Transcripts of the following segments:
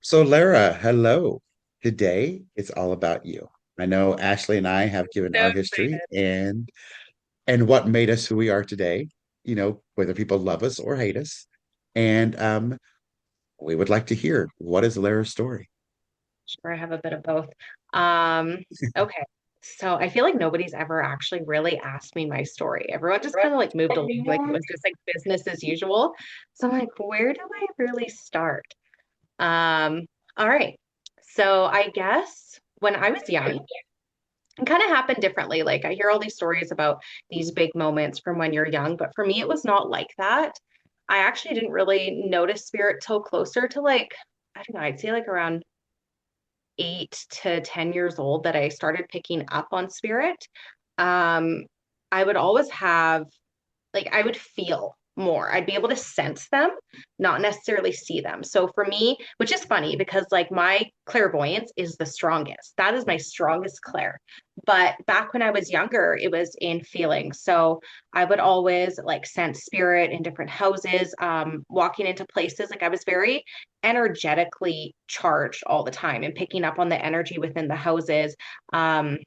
So, Lara, hello. Today it's all about you. I know Ashley and I have given So our history excited. and what made us who we are today, whether people love us or hate us. And we would like to hear, what is Lara's story? Sure, I have a bit of both. Um, okay. So I feel like nobody's ever actually really asked me my story. Everyone just kind of like moved along, like it was just like business as usual. So I'm like, where do I really start? Um, all right. So I guess when I was young, it kind of happened differently. Like I hear all these stories about these big moments from when you're young, but for me, it was not like that. I actually didn't really notice spirit till closer to like, I don't know, I'd say like around 8 to 10 years old that I started picking up on spirit. Um, I would always have, like, I would feel more. I'd be able to sense them, not necessarily see them. So for me, which is funny because like my clairvoyance is the strongest. That is my strongest clair. But back when I was younger, it was in feeling. So I would always like sense spirit in different houses, walking into places. Like I was very energetically charged all the time and picking up on the energy within the houses. Um,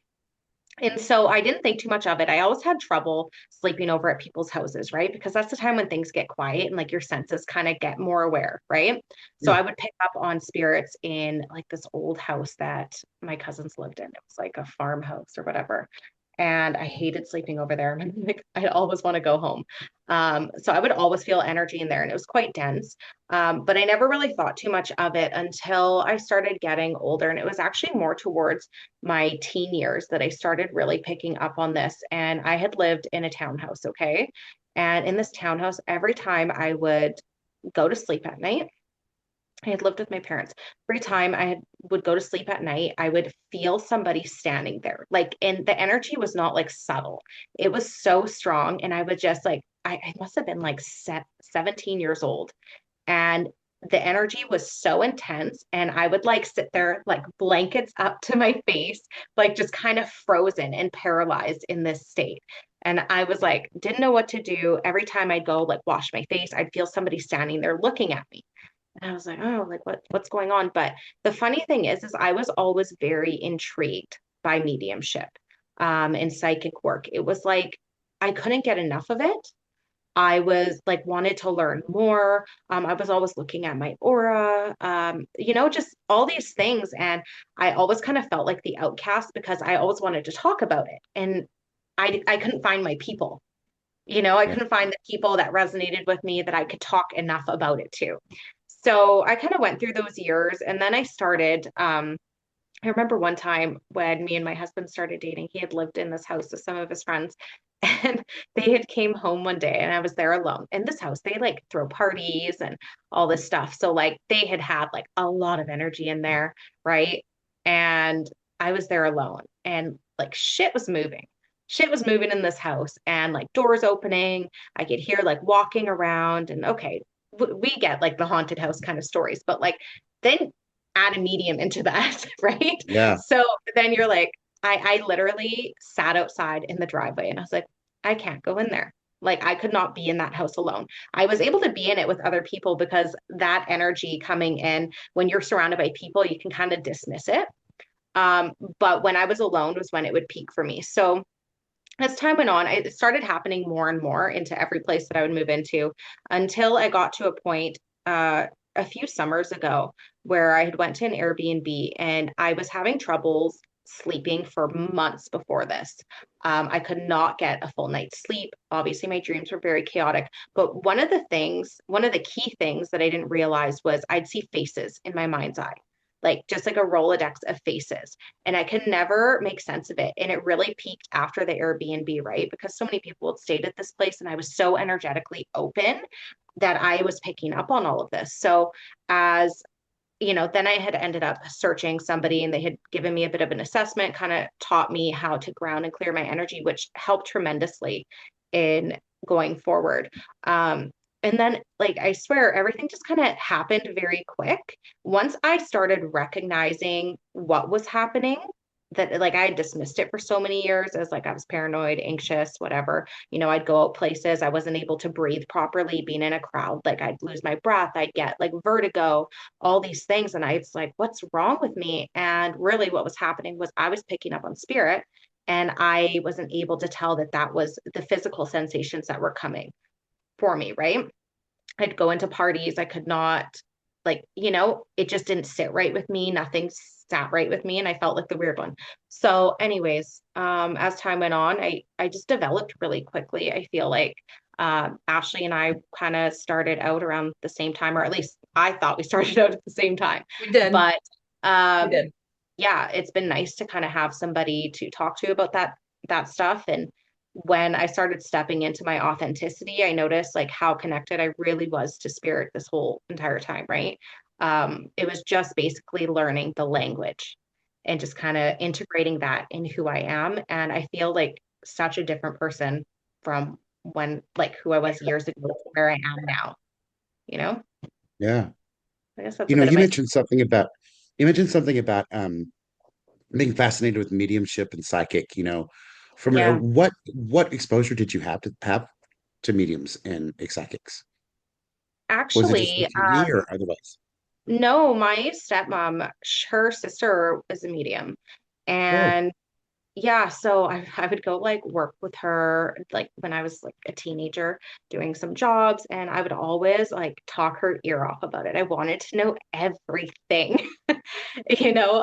and so I didn't think too much of it. I always had trouble sleeping over at people's houses, right? Because that's the time when things get quiet and like your senses kind of get more aware, right? So Yeah. I would pick up on spirits in like this old house that my cousins lived in. It was like a farmhouse or whatever. And I hated sleeping over there. Like I always want to go home. So I would always feel energy in there and it was quite dense. But I never really thought too much of it until I started getting older. And it was actually more towards my teen years that I started really picking up on this. And I had lived in a townhouse, okay? And in this townhouse, every time I would go to sleep at night, I had lived with my parents. Every time would go to sleep at night, I would feel somebody standing there. Like, and the energy was not like subtle. It was so strong. And I would just like, I must have been like 17 years old and the energy was so intense and I would like sit there like blankets up to my face, like just kind of frozen and paralyzed in this state. And I was like, didn't know what to do. Every time I'd go like wash my face, I'd feel somebody standing there looking at me. And I was like, oh, like what's going on? But the funny thing is I was always very intrigued by mediumship and psychic work. It was like I couldn't get enough of it. I was like wanted to learn more. I was always looking at my aura, just all these things. And I always kind of felt like the outcast because I always wanted to talk about it. And I couldn't find my people. I Yeah. couldn't find the people that resonated with me that I could talk enough about it to. So I kind of went through those years and then I started I remember one time when me and my husband started dating, he had lived in this house with some of his friends and they had came home one day and I was there alone. In this house, they like throw parties and all this stuff. So like they had like a lot of energy in there, right? And I was there alone and like shit was moving. Shit was moving in this house and like doors opening. I could hear like walking around and okay, we get like the haunted house kind of stories, but like then add a medium into that, right? Yeah. So then you're like, I literally sat outside in the driveway and I was like, I can't go in there. Like I could not be in that house alone. I was able to be in it with other people because that energy coming in when you're surrounded by people, you can kind of dismiss it. But when I was alone was when it would peak for me. So as time went on, it started happening more and more into every place that I would move into until I got to a point a few summers ago where I had went to an Airbnb and I was having troubles sleeping for months before this. I could not get a full night's sleep. Obviously, my dreams were very chaotic. But one of the key things that I didn't realize was I'd see faces in my mind's eye, like just like a Rolodex of faces and I could never make sense of it. And it really peaked after the Airbnb, right? Because so many people had stayed at this place and I was so energetically open that I was picking up on all of this. So as then I had ended up searching somebody and they had given me a bit of an assessment, kind of taught me how to ground and clear my energy, which helped tremendously in going forward. And then, like, I swear, everything just kind of happened very quick. Once I started recognizing what was happening, that like I dismissed it for so many years as like I was paranoid, anxious, whatever. I'd go out places, I wasn't able to breathe properly, being in a crowd, like I'd lose my breath, I'd get like vertigo, all these things. And it's like, what's wrong with me? And really what was happening was I was picking up on spirit, and I wasn't able to tell that that was the physical sensations that were coming for me, right? I'd go into parties. I could not, like, it just didn't sit right with me. Nothing sat right with me. And I felt like the weird one. So, anyways, as time went on, I just developed really quickly. I feel like Ashley and I kind of started out around the same time, or at least I thought we started out at the same time. We did. But We um, did. yeah, it's been nice to kind of have somebody to talk to about that stuff. And when I started stepping into my authenticity, I noticed like how connected I really was to spirit this whole entire time, right? It was just basically learning the language and just kind of integrating that in who I am. And I feel like such a different person from when, like, who I was years ago to where I am now, you know? Yeah. I guess that's You a know, bit of you my, mentioned something about being fascinated with mediumship and psychic, from yeah. what exposure did you have to mediums and psychics? Was it just on Actually, TV or otherwise? no, my stepmom, her sister is a medium. Oh, And yeah, so I would go like work with her like when I was like a teenager doing some jobs, and I would always like talk her ear off about it. I wanted to know everything.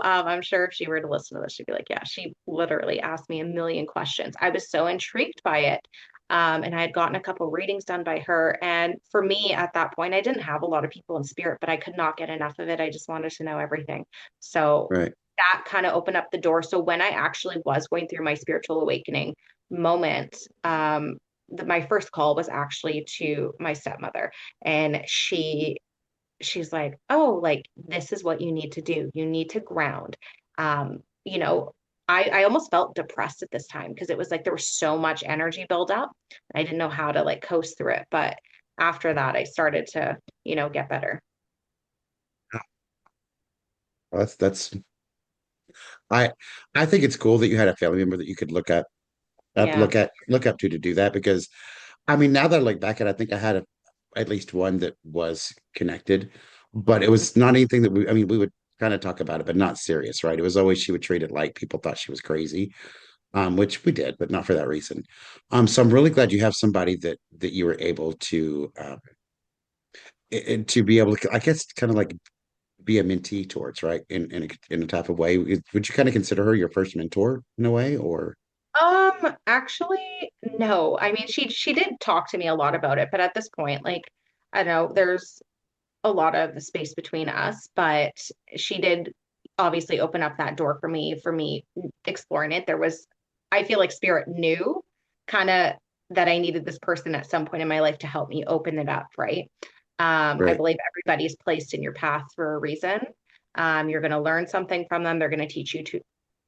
I'm sure if she were to listen to this, she'd be like, yeah, she literally asked me a million questions. I was so intrigued by it. And I had gotten a couple readings done by her. And for me at that point, I didn't have a lot of people in spirit, but I could not get enough of it. I just wanted to know everything. So right, that kind of opened up the door. So when I actually was going through my spiritual awakening moment, my first call was actually to my stepmother, and she's like, "Oh, like this is what you need to do. You need to ground." Um, you know, I almost felt depressed at this time because it was like there was so much energy build up. I didn't know how to like coast through it, but after that, I started to, get better. well, that's I I think it's cool that you had a family member that you could Yeah. look up to do that because I mean now that I look back at it, I think I had at least one that was connected, but it Mhm. was not anything that we would kind of talk about it, but not serious, right? It was always she would treat it like people thought she was crazy, which we did, but not for that reason. So I'm really glad you have somebody that you were able to be able to, I guess, kind of like be a mentee towards, right? In a type of way. Would you kind of consider her your first mentor in a way, or Actually, no. I mean, she did talk to me a lot about it, but at this point, like, I don't know, there's a lot of the space between us, but she did obviously open up that door for me exploring it. I feel like spirit knew kind of that I needed this person at some point in my life to help me open it up, right? I right? believe everybody's placed in your path for a reason. You're going to learn something from them. They're going to teach you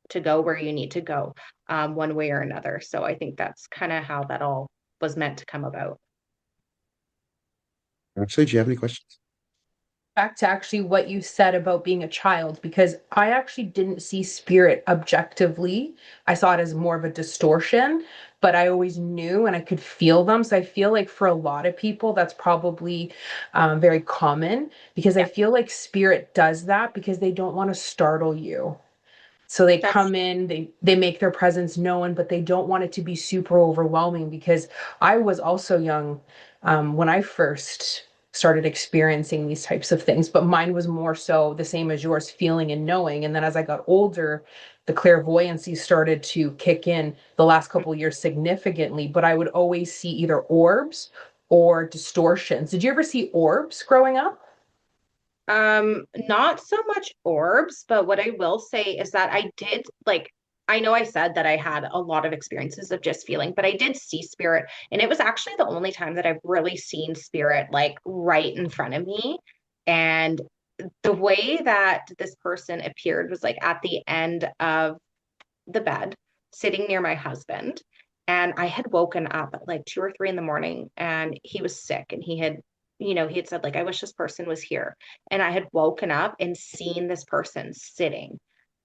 to go where you need to go, one way or another. So I think that's kind of how that all was meant to come about. Actually, do you have any questions? Back to actually what you said about being a child, because I actually didn't see spirit objectively. I saw it as more of a distortion, but I always knew and I could feel them. So I feel like for a lot of people, that's probably very common because I Yeah, feel like spirit does that because they don't want to startle you. So they that's come in, they make their presence known, but they don't want it to be super overwhelming because I was also young when I first started experiencing these types of things, but mine was more so the same as yours, feeling and knowing. And then as I got older, the clairvoyancy started to kick in the last couple of years significantly, but I would always see either orbs or distortions. Did you ever see orbs growing up? not so much orbs, but what I will say is that I did like I know I said that I had a lot of experiences of just feeling, but I did see spirit, and it was actually the only time that I've really seen spirit like right in front of me. And the way that this person appeared was like at the end of the bed, sitting near my husband. And I had woken up at like 2 or 3 in the morning, and he was sick, and he had said, like, I wish this person was here. And I had woken up and seen this person sitting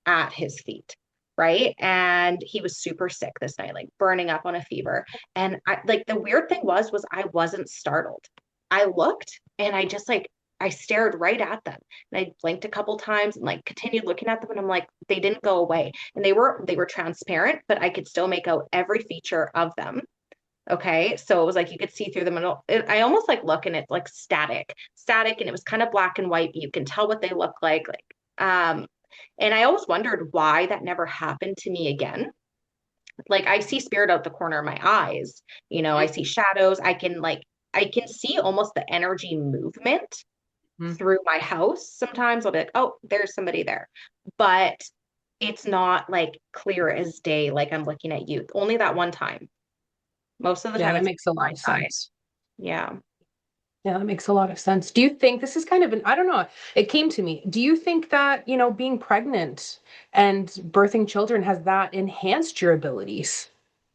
at his feet. right? And he was super sick this night, like burning up on a fever. And I like the weird thing was I wasn't startled. I looked and I just like I stared right at them and I blinked a couple times and like continued looking at them and I'm like, they didn't go away. And they were transparent, but I could still make out every feature of them. Okay. So it was like you could see through them. And I almost like look and it's like static, and it was kind of black and white, but you can tell what they look like. Um, and I always wondered why that never happened to me again. Like I see spirit out the corner of my eyes, I see shadows. I can see almost the energy movement Mhm. through my house. Sometimes I'll be like, oh, there's somebody there. But it's not like clear as day, like I'm looking at you. Only that one time. Most of the Yeah, time that it's makes a lot my of side. sense. Yeah. Yeah, that makes a lot of sense. Do you think this is kind of an, I don't know, it came to me. Do you think that, being pregnant and birthing children, has that enhanced your abilities?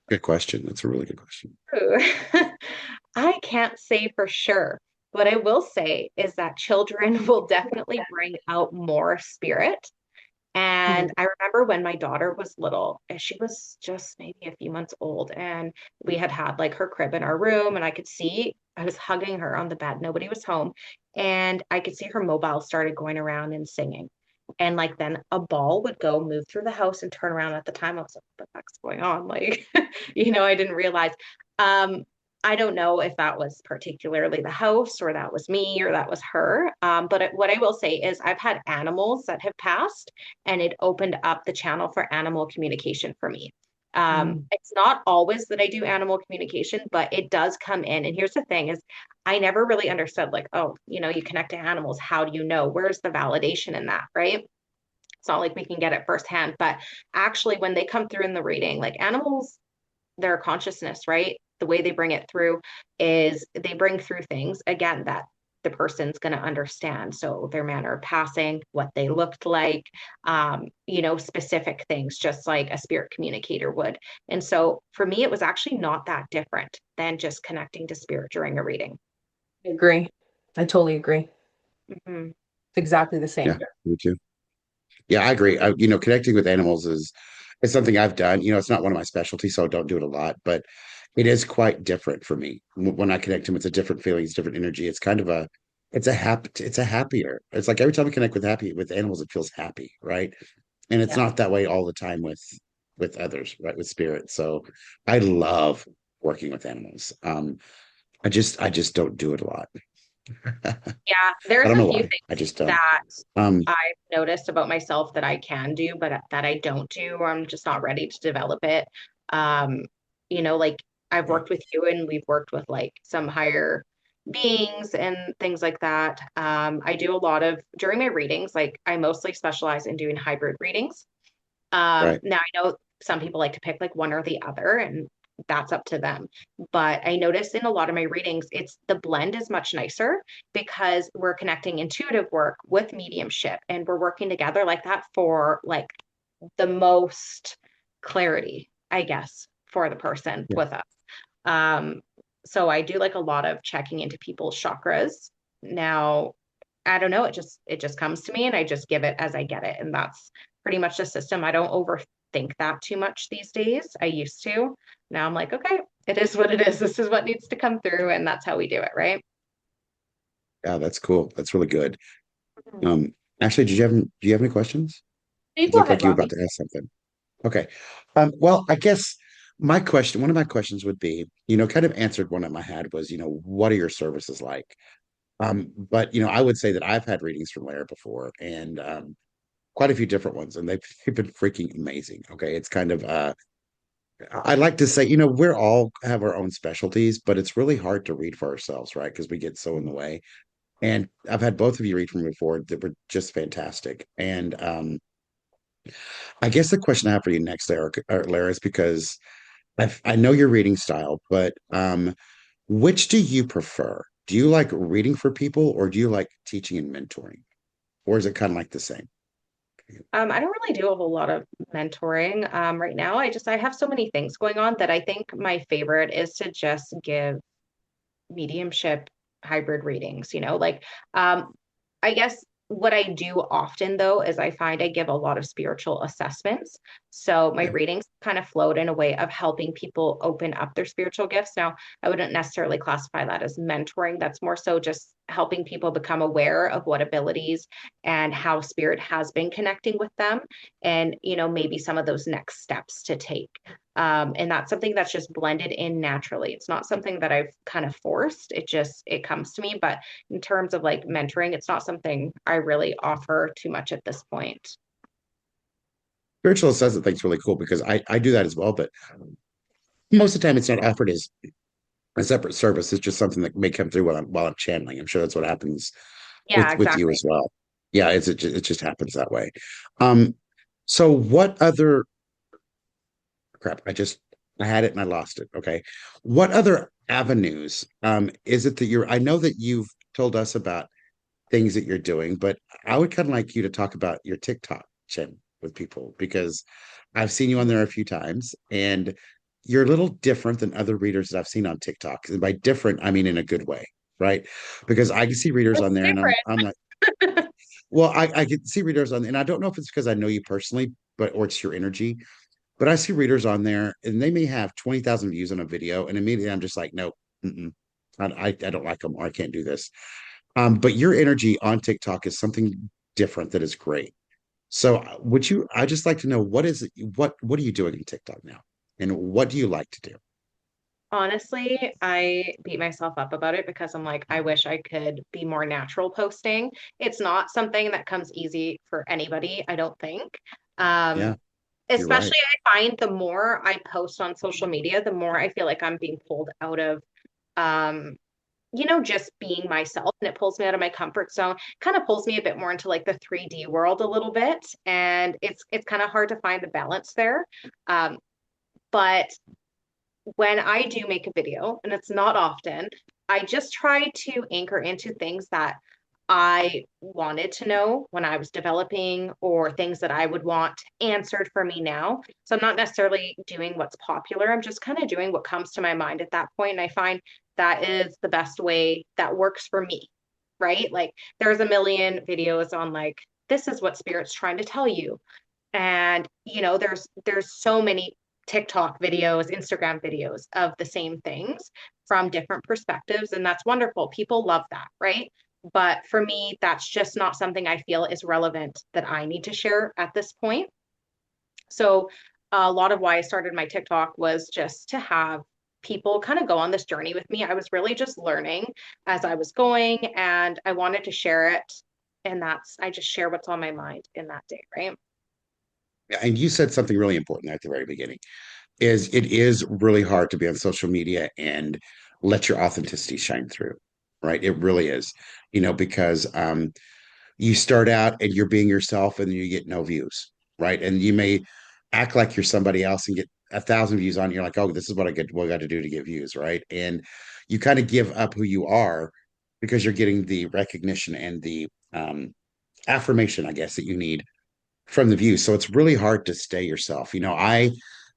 Good question. That's a really good question. Ooh. I can't say for sure. What I will say is that children will definitely bring out more spirit. And Mhm. I remember when my daughter was little, and she was just maybe a few months old, and we had like her crib in our room, and I was hugging her on the bed. Nobody was home, and I could see her mobile started going around and singing. And like then a ball would go move through the house and turn around. At the time, I was like, what the heck's going on? Like, I didn't realize. Um, I don't know if that was particularly the house or that was me or that was her. What I will say is I've had animals that have passed and it opened up the channel for animal communication for me. Mm. It's not always that I do animal communication, but it does come in. And here's the thing is I never really understood like, oh, you connect to animals. How do you know? Where's the validation in that, right? It's not like we can get it firsthand, but actually when they come through in the reading, like animals, their consciousness, right? The way they bring it through is they bring through things again that the person's going to understand. So their manner of passing, what they looked like, specific things, just like a spirit communicator would. And so for me, it was actually not that different than just connecting to spirit during a reading. I agree. I totally agree. Mhm. It's exactly the Yeah, same. me too. Yeah, I agree. Connecting with animals is something I've done. It's not one of my specialties, so I don't do it a lot, but it is quite different for me. When I connect to them, it's a different feeling, it's different energy. It's kind of it's a happier. It's like every time I connect with animals, it feels happy, right? And it's Yeah. not that way all the time with others, right? With spirits. So I love working with animals. I just don't do it a lot. Yeah. I There's don't a know few why. I things just don't. that Um, I've noticed about myself that I can do, but that I don't do, or I'm just not ready to develop it. Um, like I've yeah, worked with you and we've worked with like some higher beings and things like that. I do a lot of during my readings, like I mostly specialize in doing hybrid readings. right. Now I know some people like to pick like one or the other, and that's up to them. But I noticed in a lot of my readings, it's the blend is much nicer because we're connecting intuitive work with mediumship and we're working together like that for like the most clarity, I guess, for the person Yeah. with us. Um, so I do like a lot of checking into people's chakras. Now, I don't know, it just comes to me and I just give it as I get it. And that's pretty much the system. I don't overthink that too much these days. I used to. Now I'm like, okay, it is what it is. This is what needs to come through, and that's how we do it, right? Yeah, that's cool. That's really good. Mhm. Um, Ashley, do you have any questions? You It go looked ahead, like you were about Robbie. to ask something. Okay. Well, I guess one of my questions would be, kind of answered one that I had was, what are your services like? But I would say that I've had readings from Lara before and quite a few different ones, and they've been freaking amazing. Okay. It's kind of I like to say, we're all have our own specialties, but it's really hard to read for ourselves, right? Because we get so in the way. And I've had both of you read from me before that were just fantastic. And I guess the question I have for you next, Lara, is because I know your reading style, but which do you prefer? Do you like reading for people or do you like teaching and mentoring? Or is it kind of like the same? I don't really do a whole lot of mentoring right now. I have so many things going on that I think my favorite is to just give mediumship hybrid readings, like um I guess what I do often though is I find I give a lot of spiritual assessments. So my Okay. readings kind of float in a way of helping people open up their spiritual gifts. Now, I wouldn't necessarily classify that as mentoring. That's more so just helping people become aware of what abilities and how spirit has been connecting with them, and maybe some of those next steps to take. And that's something that's just blended in naturally. It's not something that I've kind of forced. It comes to me. But in terms of like mentoring, it's not something I really offer too much at this point. Spiritual assessment thing's really cool because I do that as well, but most of the time it's not offered as a separate service. It's just something that may come through while I'm channeling. I'm sure that's what happens Yeah, with you exactly. as well. Yeah, it just happens that way. Um, so what other crap? I had it and I lost it. Okay. What other avenues is it that I know that you've told us about things that you're doing, but I would kind of like you to talk about your TikTok channel with people because I've seen you on there a few times and you're a little different than other readers that I've seen on TikTok. And by different, I mean in a good way, right? Because I can see readers What's on there and I'm like, different? well, I can see readers on, and I don't know if it's because I know you personally, or it's your energy, but I see readers on there and they may have 20,000 views on a video, and immediately I'm just like, nope, mm-mm, I don't like them or I can't do this. But your energy on TikTok is something different that is great. So I just like to know what are you doing in TikTok now? And what do you like to do? Honestly, I beat myself up about it because I'm like, I wish I could be more natural posting. It's not something that comes easy for anybody, I don't think. Um, Yeah, you're right. Especially I find the more I post on social media, the more I feel like I'm being pulled out of um, just being myself, and it pulls me out of my comfort zone, kind of pulls me a bit more into like the 3D world a little bit. And it's kind of hard to find the balance there. But when I do make a video, and it's not often, I just try to anchor into things that I wanted to know when I was developing, or things that I would want answered for me now. So I'm not necessarily doing what's popular. I'm just kind of doing what comes to my mind at that point. And I find that is the best way that works for me, right? Like there's a million videos on like, this is what spirit's trying to tell you. And there's so many TikTok videos, Instagram videos of the same things from different perspectives, and that's wonderful. People love that, right? But for me, that's just not something I feel is relevant that I need to share at this point. So a lot of why I started my TikTok was just to have people kind of go on this journey with me. I was really just learning as I was going, and I wanted to share it. And I just share what's on my mind in that day, right? And you said something really important at the very beginning. It is really hard to be on social media and let your authenticity shine through, right? It really is, because you start out and you're being yourself and you get no views, right? And you may act like you're somebody else and get 1,000 views on. You're like, oh, this is what I got to do to get views, right? And you kind of give up who you are because you're getting the recognition and the affirmation, I guess, that you need from the views. So it's really hard to stay yourself. I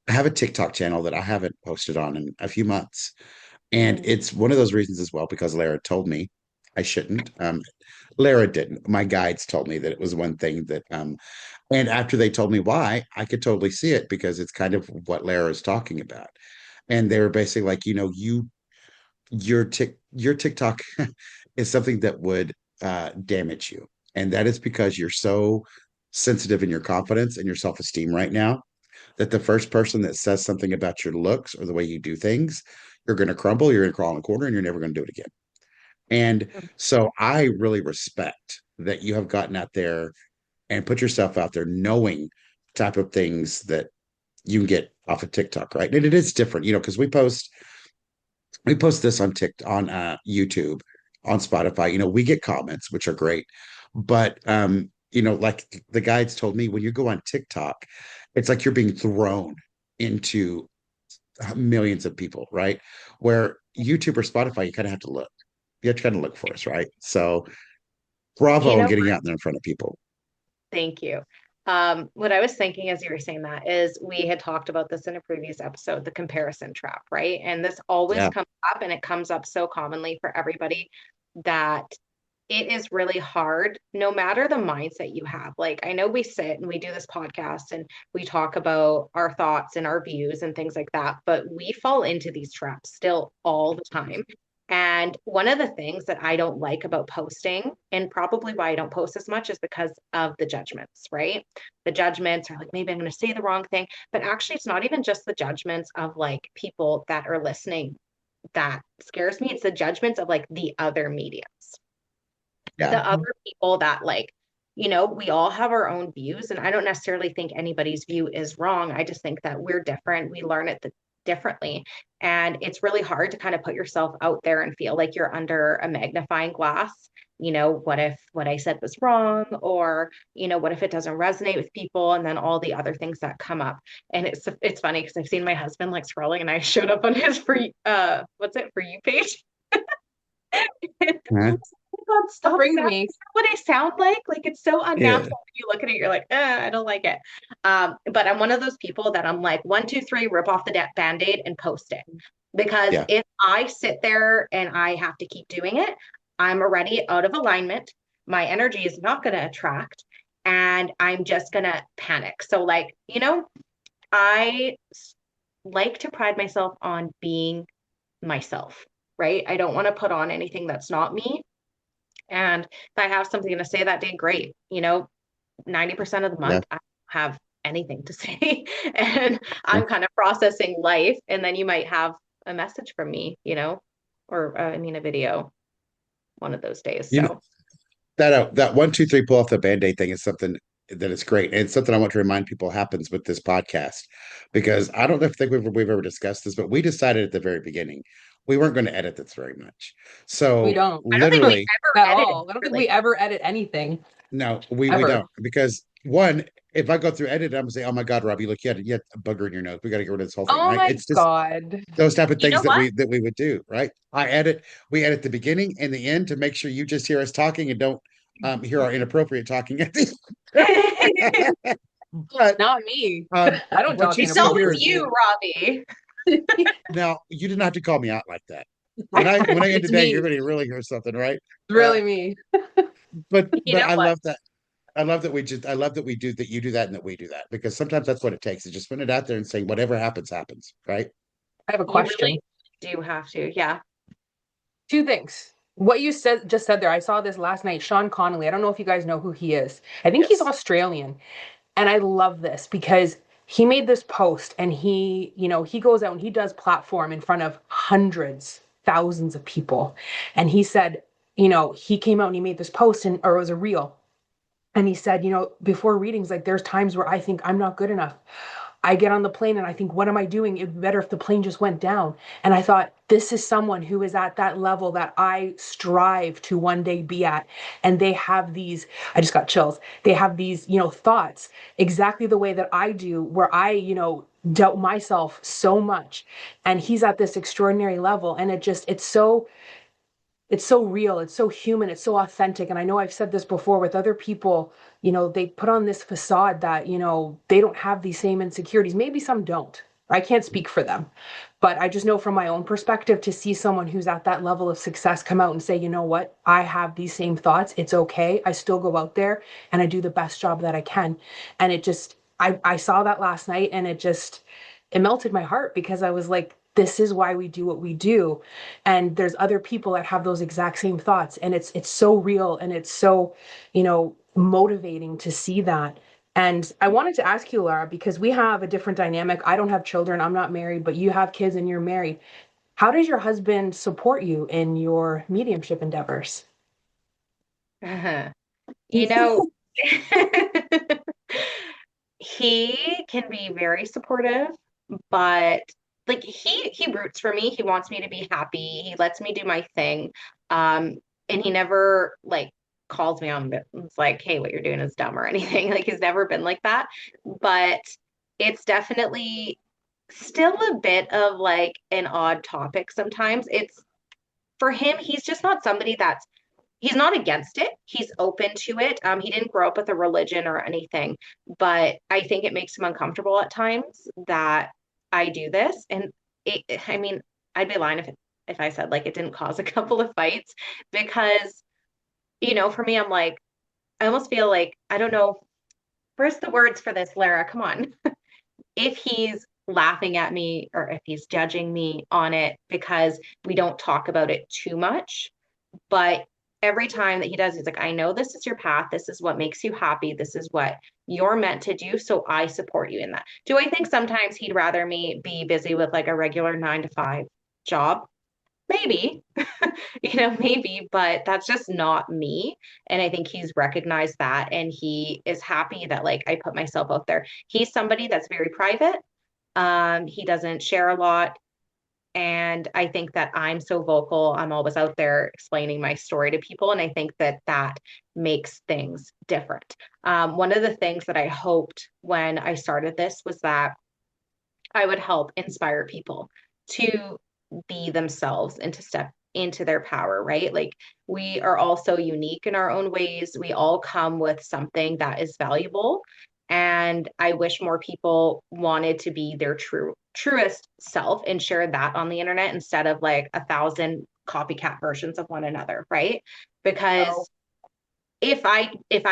have a TikTok channel that I haven't posted on in a few months. And Mm. it's one of those reasons as well, because Lara told me I shouldn't. Lara didn't. My guides told me that it was one thing that, and after they told me why, I could totally see it because it's kind of what Lara is talking about. And they were basically like, your TikTok is something that would damage you. And that is because you're so sensitive in your confidence and your self-esteem right now that the first person that says something about your looks or the way you do things, you're going to crumble, you're going to crawl in a corner, and you're never going to do it again. And so I really respect that you have gotten out there and put yourself out there knowing type of things that you can get off of TikTok, right? And it is different, because we post this on TikTok, on YouTube, on Spotify. We get comments, which are great, but like the guides told me, when you go on TikTok, it's like you're being thrown into millions of people, right? Where YouTube or Spotify, you kind of have to look. You have to kind of look for us, right? So You bravo on know, getting out there in front of people. Thank you. What I was thinking as you were saying that is we had talked about this in a previous episode, the comparison trap, right? And this always Yeah. comes up, and it comes up so commonly for everybody that it is really hard no matter the mindset you have. Like, I know we sit and we do this podcast and we talk about our thoughts and our views and things like that, but we fall into these traps still all the time. And one of the things that I don't like about posting, and probably why I don't post as much, is because of the judgments, right? The judgments are like, maybe I'm going to say the wrong thing. But actually, it's not even just the judgments of like people that are listening that scares me. It's the judgments of like the other mediums, Yeah. the Mhm. other people that like, we all have our own views, and I don't necessarily think anybody's view is wrong. I just think that we're different. We learn it differently. And it's really hard to kind of put yourself out there and feel like you're under a magnifying glass. What if what I said was wrong? Or, what if it doesn't resonate with people? And then all the other things that come up. And it's funny because I've seen my husband like scrolling and I showed up on his what's it for you page? Huh? God, stop. Is Bring that, me. is that what I sound like? Like it's so Yeah. unnatural. When you look at it, you're like, I don't like it. But I'm one of those people that I'm like, one, two, three, rip off the band-aid and post it. Because Yeah. if I sit there and I have to keep doing it, I'm already out of alignment. My energy is not going to attract, and I'm just going to panic. So, like, I like to pride myself on being myself, right? I don't want to put on anything that's not me. And if I have something to say that day, great. 90% of the Yeah. month, I don't have anything to say. And I'm kind of processing life. And then you might have a message from me, or I mean, a video one of those days. You know, So, that one, two, three, pull off the band-aid thing is something that is great. And it's something I want to remind people happens with this podcast. Because I don't know if think we've ever discussed this, but we decided at the very beginning we weren't going to edit this very much. We So don't I don't think we literally, at ever edited all. I don't think really. we ever edit anything no, we ever. don't. Because one, if I go through edit, I'm gonna say, "Oh my God, Robbie, look, you had a booger in your nose. We got to get rid of this whole thing." Oh Right? my It's just God. those type of You things know that what? we would do, right? We edit the beginning and the end to make sure you just hear us talking and don't hear our inappropriate talking at the but Not me. um I don't what talk you It's see here always is you, inappropriately. Robbie. now you didn't have to call me out like that. When I end It's today, you're me. going to really hear something, right? It's Uh, really me. but You know I what? love that. I love that we do that. You do that and that we do that because sometimes that's what it takes is just put it out there and say whatever happens, happens, right? I have a You question. really do have to. Yeah. Two things. What you just said there, I saw this last night. Sean Connolly. I don't know if you guys know who he is. I think he's Yes. Australian. And I love this because he made this post and he goes out and he does platform in front of hundreds, thousands of people. And he said, he came out and he made this post or it was a reel. And he said, before readings, like there's times where I think I'm not good enough. I get on the plane and I think, what am I doing? It'd be better if the plane just went down. And I thought, this is someone who is at that level that I strive to one day be at. And they have these, I just got chills. They have these, thoughts exactly the way that I do, where I, doubt myself so much. And he's at this extraordinary level. And it's so real, it's so human, it's so authentic. And I know I've said this before with other people, they put on this facade that, they don't have these same insecurities. Maybe some don't. I can't speak for them. But I just know from my own perspective to see someone who's at that level of success come out and say, you know what, I have these same thoughts. It's okay. I still go out there and I do the best job that I can. And I saw that last night and it melted my heart because I was like, this is why we do what we do. And there's other people that have those exact same thoughts. And it's so real and it's so, motivating to see that. And I wanted to ask you, Lara, because we have a different dynamic. I don't have children, I'm not married, but you have kids and you're married. How does your husband support you in your mediumship endeavors? You know, he can be very supportive, but like he roots for me. He wants me to be happy. He lets me do my thing. Um, and he never like calls me on it. It's like, hey, what you're doing is dumb or anything. Like he's never been like that. But it's definitely still a bit of like an odd topic sometimes. It's for him, he's just not somebody that's he's not against it. He's open to it. He didn't grow up with a religion or anything, but I think it makes him uncomfortable at times that I do this. And I mean, I'd be lying if I said like it didn't cause a couple of fights because for me, I'm like, I almost feel like, I don't know, where's the words for this, Lara? Come on. If he's laughing at me or if he's judging me on it because we don't talk about it too much, but every time that he does, he's like, I know this is your path. This is what makes you happy. This is what you're meant to do. So I support you in that. Do I think sometimes he'd rather me be busy with like a regular 9 to 5 job? Maybe, maybe, but that's just not me. And I think he's recognized that and he is happy that like I put myself out there. He's somebody that's very private. He doesn't share a lot. And I think that I'm so vocal. I'm always out there explaining my story to people. And I think that that makes things different. One of the things that I hoped when I started this was that I would help inspire people to be themselves and to step into their power, right? Like we are all so unique in our own ways. We all come with something that is valuable. And I wish more people wanted to be their truest self and share that on the internet instead of like 1,000 copycat versions of one another, right? Oh, Because if I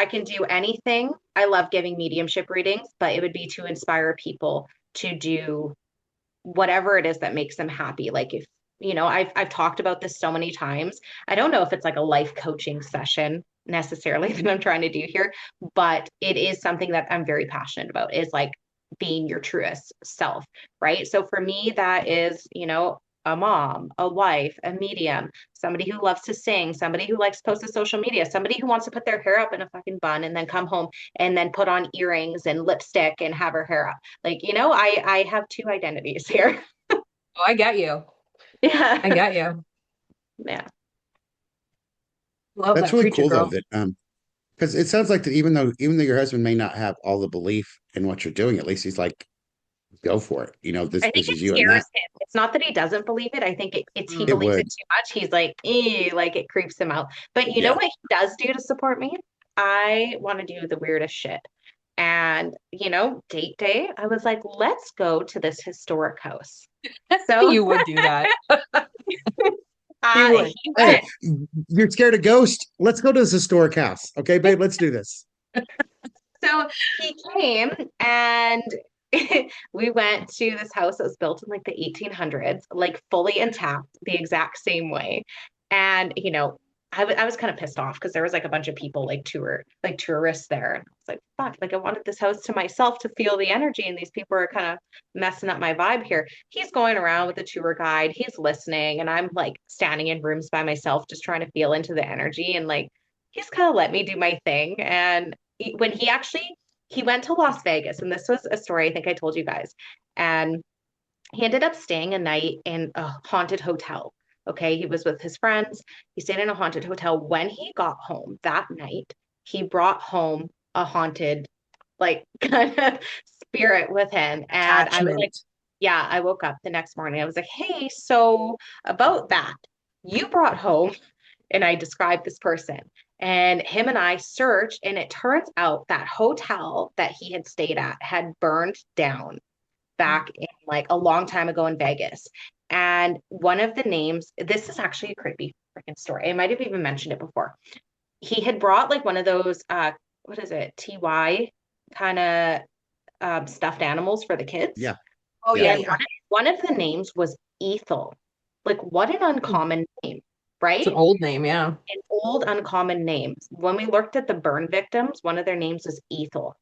can do anything, I love giving mediumship readings, but it would be to inspire people to do whatever it is that makes them happy. Like if, I've talked about this so many times. I don't know if it's like a life coaching session necessarily that I'm trying to do here, but it is something that I'm very passionate about is like being your truest self, right? So for me, that is, a mom, a wife, a medium, somebody who loves to sing, somebody who likes to post to social media, somebody who wants to put their hair up in a fucking bun and then come home and then put on earrings and lipstick and have her hair up. Like, I have two identities here. oh, I get you. I Yeah. get you. Yeah. Love That's that really preacher cool though girl. that because it sounds like that even though your husband may not have all the belief in what you're doing, at least he's like, go for it. I think This it is you and scares that. him. It's not that he doesn't believe it. I think it's he Mm. It believes it would. too much. He's like, like it creeps him out. But you know Yeah. what he does do to support me? I want to do the weirdest shit. And, date day, I was like, let's go to this historic house. So You would do that. You would. he Hey, went. you're scared of ghosts? Let's go to this historic house. Okay, babe, let's do this. So he came and we went to this house that was built in like the 1800s, like fully intact, the exact same way. And, I was kind of pissed off because there was like a bunch of people like tourists there. And I was like, fuck, like I wanted this house to myself to feel the energy. And these people are kind of messing up my vibe here. He's going around with the tour guide, he's listening, and I'm like standing in rooms by myself, just trying to feel into the energy. And like, he's kind of let me do my thing. And when he went to Las Vegas, and this was a story I think I told you guys, and he ended up staying a night in a haunted hotel. Okay, he was with his friends. He stayed in a haunted hotel. When he got home that night, he brought home a haunted, like, kind of spirit with him. And I was like, Attachment. yeah, I woke up the next morning. I was like, hey, so about that, you brought home, and I described this person. And him and I searched, and it turns out that hotel that he had stayed at had burned down back in like a long time ago in Vegas. And one of the names, this is actually a creepy freaking story. I might have even mentioned it before. He had brought like one of those, what is it, TY kind of stuffed animals for the kids. Yeah, Oh yeah. yeah, And yeah. one of the names was Ethel. Like, what an Hmm. uncommon name, It's an right? old name, yeah. An old uncommon name. When we looked at the burn victims, one of their names was Ethel.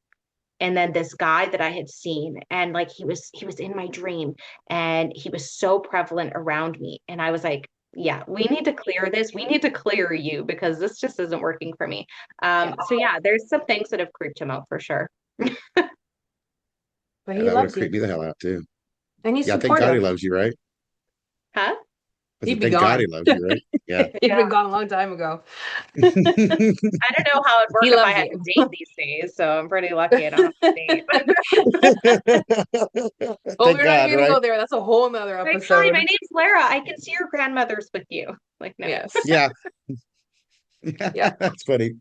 And then this guy that I had seen, and like he was in my dream, and he was so prevalent around me. And I was like, yeah, we need to clear this. We need to clear you because this just isn't working for me. Yeah. So yeah, there's some things that have creeped him out for sure. But Yeah, he that would have loves you creeped me the hell out too. and he's Yeah, thank God he supportive. loves you, right? Huh? I He'd said, be thank God he gone. loves you, right? Yeah. He'd Yeah. been gone a long time ago. I don't know how it'd work He if I loves had to you. date these days, so I'm pretty lucky I don't have to date. Oh, Thank we're not God, even gonna right? go there. That's a whole nother Like, hi, my episode. name's Lara. I can see your grandmother's with you. Like, no. Yes. Yeah. Yeah. That's funny.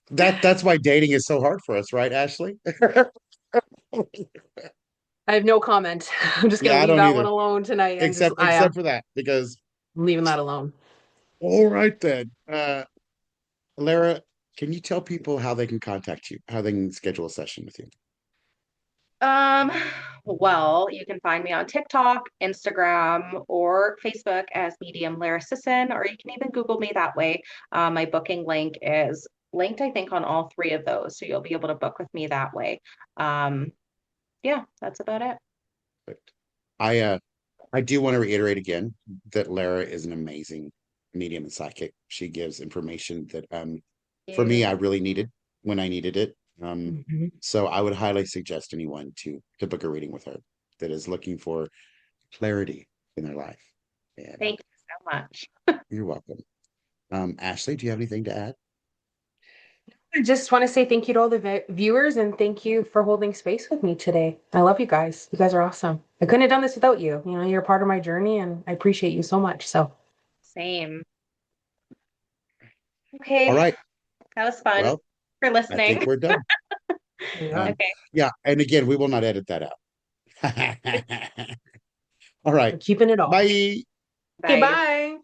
That's why dating is so hard for us, right, Ashley? I have no comment. I'm just gonna Yeah, I leave don't that one either. alone tonight. Except I am for that, because leaving that alone. All right then. Lara, can you tell people how they can contact you, how they can schedule a session with you? Um, well, you can find me on TikTok, Instagram, or Facebook as Medium Lara, or you can even Google me that way. My booking link is linked, I think, on all three of those, so you'll be able to book with me that way. Um, yeah, that's about it. But I do want to reiterate again that Lara is an amazing medium and psychic. She gives information that for You, me I really needed when I needed it. Mhm. So I would highly suggest anyone to book a reading with her that is looking for clarity in their life. thank And you so much. you're welcome. Ashley, do you have anything to add? I just want to say thank you to all the viewers and thank you for holding space with me today. I love you guys. You guys are awesome. I couldn't have done this without you. You know, you're a part of my journey and I appreciate you so much. So, Same. All Okay, right. that was fun Well, for I think listening. we're done. yeah. Um, Okay. yeah, and again, we will not edit that out. All right. We're keeping it all. Bye. Okay, Bye. bye.